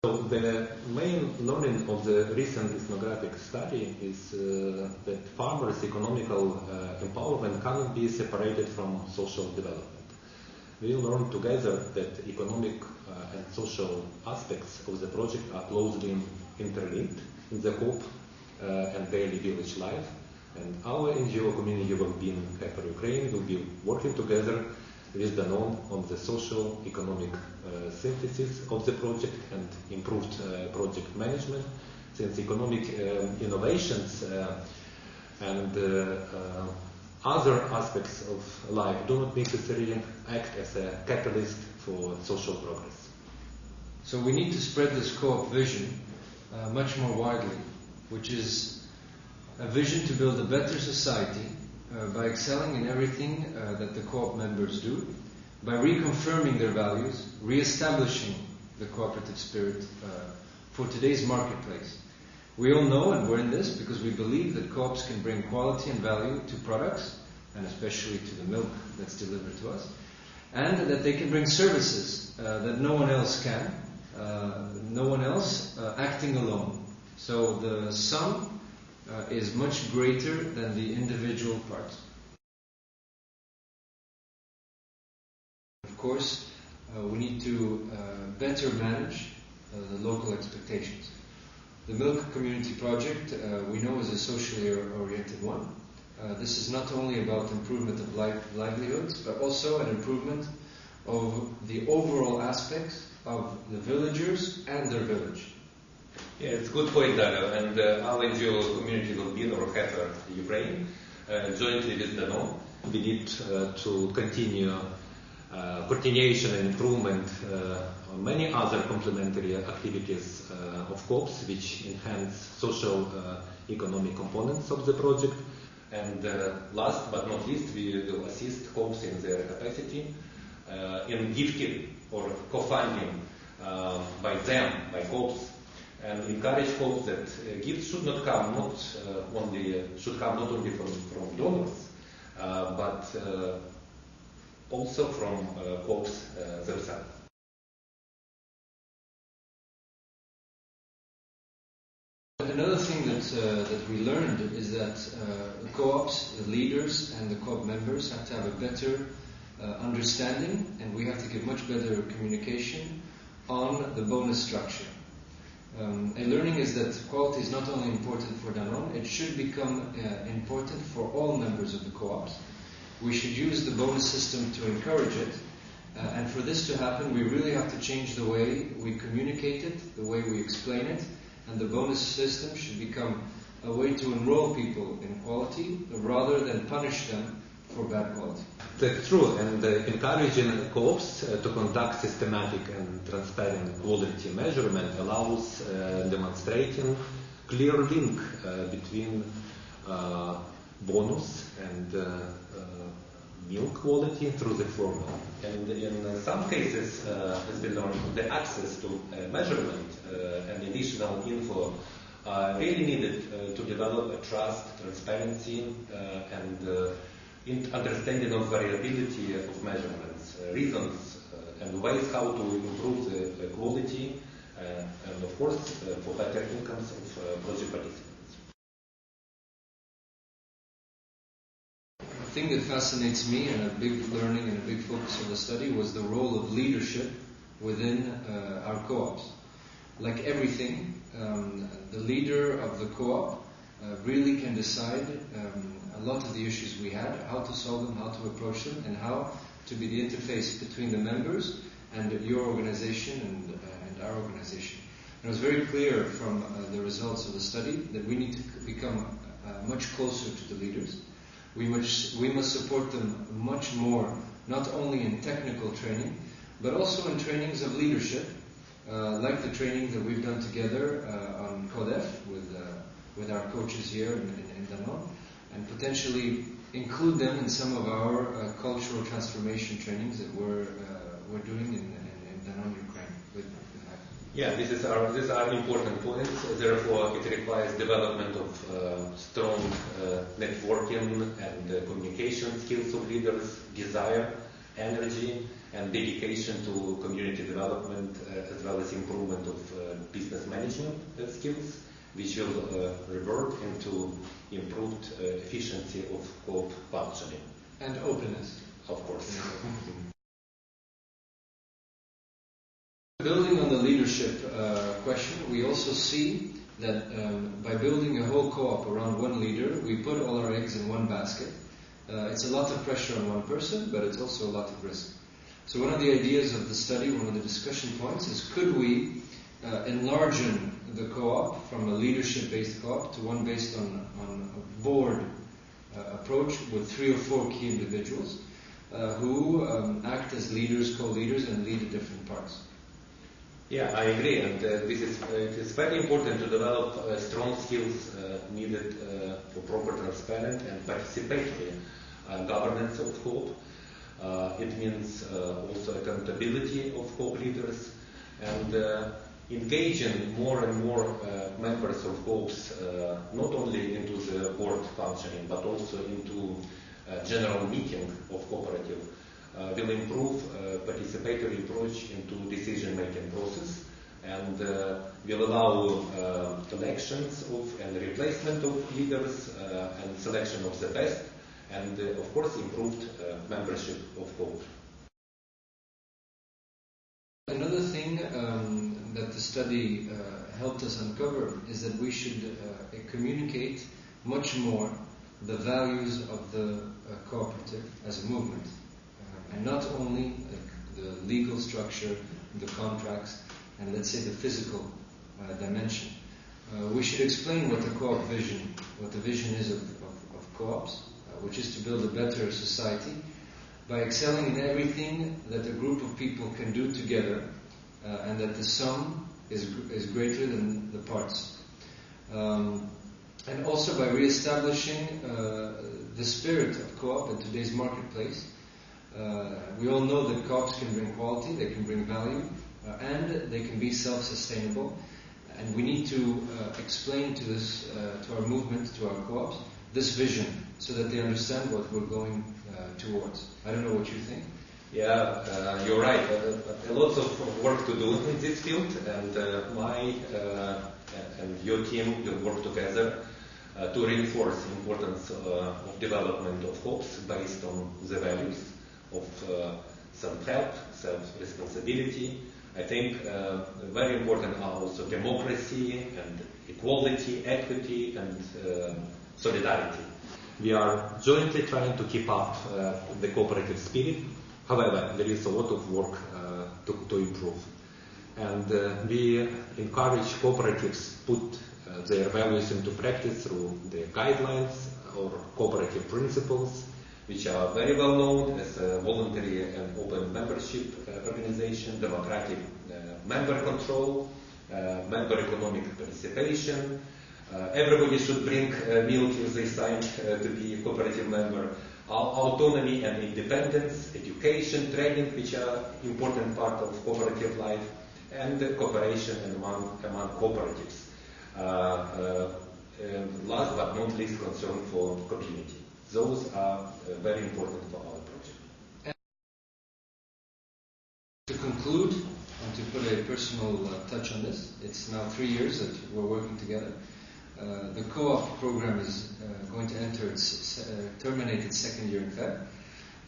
So the main learning of the recent ethnographic study is that farmers' economical empowerment cannot be separated from social development. We learned together that economic and social aspects of the project are closely interlinked in the hope and daily village life. And our NGO community Wellbeing Heifer-Ukraine will be working together with Danone on the social economic synthesis of the project and improved project management, since economic innovations and other aspects of life do not necessarily act as a catalyst for social progress. So we need to spread this co-op vision much more widely, which is a vision to build a better society by excelling in everything that the co-op members do, by reconfirming their values, re-establishing the cooperative spirit for today's marketplace. We all know, and we're in this because we believe that co-ops can bring quality and value to products, and especially to the milk that's delivered to us, and that they can bring services that no one else can, no one else acting alone. So the sum is much greater than the individual parts. Of course, we need to better manage the local expectations. The Milk Community Project, we know, is a socially oriented one. This is not only about improvement of livelihoods, but also an improvement of the overall aspects of the villagers and their village. Yeah, it's a good point, Dario. And our NGO community Wellbeing, or Heifer-Ukraine, jointly with Danone, we need to continue coordination and improvement on many other complementary activities of co-ops which enhance social economic components of the project. And last but not least, we will assist co-ops in their capacity in gifting or co-funding by them, by co-ops, and encourage co-ops that gifts should come not only from donors, but also from co-ops themselves. Another thing that we learned is that the co-ops, the leaders and the co-op members have to have a better understanding, and we have to give much better communication on the bonus structure. A learning is that quality is not only important for Danone, it should become important for all members of the co-ops. We should use the bonus system to encourage it, and for this to happen we really have to change the way we communicate it, the way we explain it, and the bonus system should become a way to enroll people in quality rather than punish them for bad quality. That's true, and encouraging co-ops to conduct systematic and transparent quality measurement allows demonstrating clear link between bonus and milk quality through the formula. And in some cases, as we learned, the access to measurement and additional info really needed to develop a trust, transparency, and understanding of variability of measurements, reasons and ways how to improve the quality, and of course for better incomes of project participants. The thing that fascinates me, and a big learning and a big focus of the study, was the role of leadership within our co-ops. Like everything, the leader of the co-op really can decide a lot of the issues we had, how to solve them, how to approach them, and how to be the interface between the members and your organization and our organization. And it was very clear from the results of the study that we need to become much closer to the leaders. We must support them much more, not only in technical training, but also in trainings of leadership, like the training that we've done together on CODEF with our coaches here in Danone, and potentially include them in some of our cultural transformation trainings that we're doing in Danone Ukraine with Heifer. Yeah, these are important points. Therefore, it requires development of strong networking and communication skills of leaders, desire, energy, and dedication to community development as well as improvement of business management skills, which will revert into improved efficiency of co-op functioning. And openness. Of course. Building on the leadership question, we also see that by building a whole co-op around one leader, we put all our eggs in one basket. It's a lot of pressure on one person, but it's also a lot of risk. So one of the ideas of the study, one of the discussion points is, could we enlarge the co-op from a leadership-based co-op to one based on a board approach with 3 or 4 key individuals who act as leaders, co-leaders, and lead the different parts. Yeah, I agree, and it is very important to develop strong skills needed for proper, transparent, and participatory governance of co-op. It means also accountability of co-op leaders and engaging more and more members of co-ops not only into the board functioning but also into general meeting of cooperative. Will improve participatory approach into decision-making process and will allow elections of and replacement of leaders and selection of the best and of course improved membership of co-op. Another thing that the study helped us uncover is that we should communicate much more the values of the cooperative as a movement. And not only the legal structure, the contracts, and let's say the physical dimension. We should explain what the co-op vision, what the vision is of co-ops, which is to build a better society by excelling in everything that a group of people can do together, and that the sum is greater than the parts. And also by re-establishing the spirit of co-op in today's marketplace. We all know that co-ops can bring quality, they can bring value, and they can be self-sustainable. And we need to explain to this, to our movement, to our co-ops, this vision, so that they understand what we're going towards. I don't know what you think. Yeah, you're right. Lots of work to do in this field, and my and your team will work together to reinforce the importance of development of co-ops based on the values of self-help, self-responsibility. I think very important are also democracy and equality, equity, and solidarity. We are jointly trying to keep up the cooperative spirit. However, there is a lot of work to improve. And we encourage cooperatives put their values into practice through the guidelines or cooperative principles, which are very well known as a voluntary and open membership organization, democratic member control, member economic participation. Everybody should bring milk if they sign to be a cooperative member. Autonomy and independence, education, training, which are important part of cooperative life, and cooperation among cooperatives. Last but not least, concern for community. Those are very important for our project. And to conclude, and to put a personal touch on this, it's now 3 years that we're working together. The co-op program is going to terminate its second year in Feb.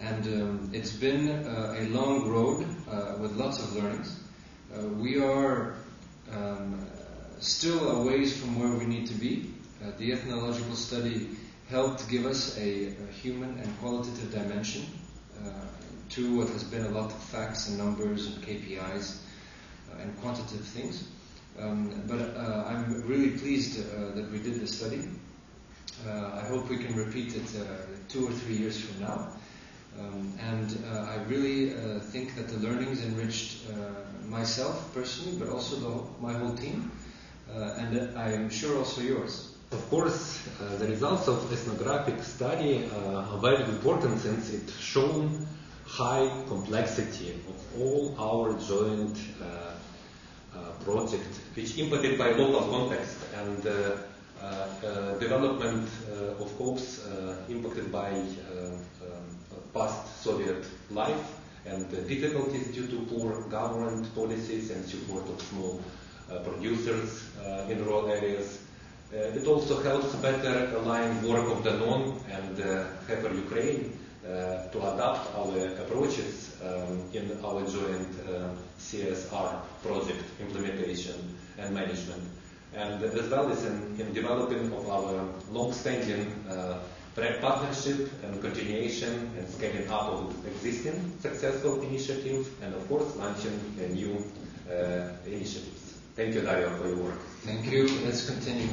And it's been a long road with lots of learnings. We are still a ways from where we need to be. The ethnological study helped give us a human and qualitative dimension to what has been a lot of facts and numbers and KPIs and quantitative things. But I'm really pleased that we did this study. I hope we can repeat it 2 or 3 years from now. And I really think that the learnings enriched myself personally, but also my whole team, and I am sure also yours. Of course, the results of ethnographic study are very important since it shown high complexity of all our joint project, which impacted by local context and development of co-ops impacted by past Soviet life and the difficulties due to poor government policies and support of small producers in rural areas. It also helps better align work of Danone and Heifer-Ukraine to adapt our approaches in our joint CSR project implementation and management, and as well as in developing of our long-standing partnership and continuation and scaling up of existing successful initiatives, and of course launching new initiatives. Thank you, Dario, for your work. Thank you. Let's continue.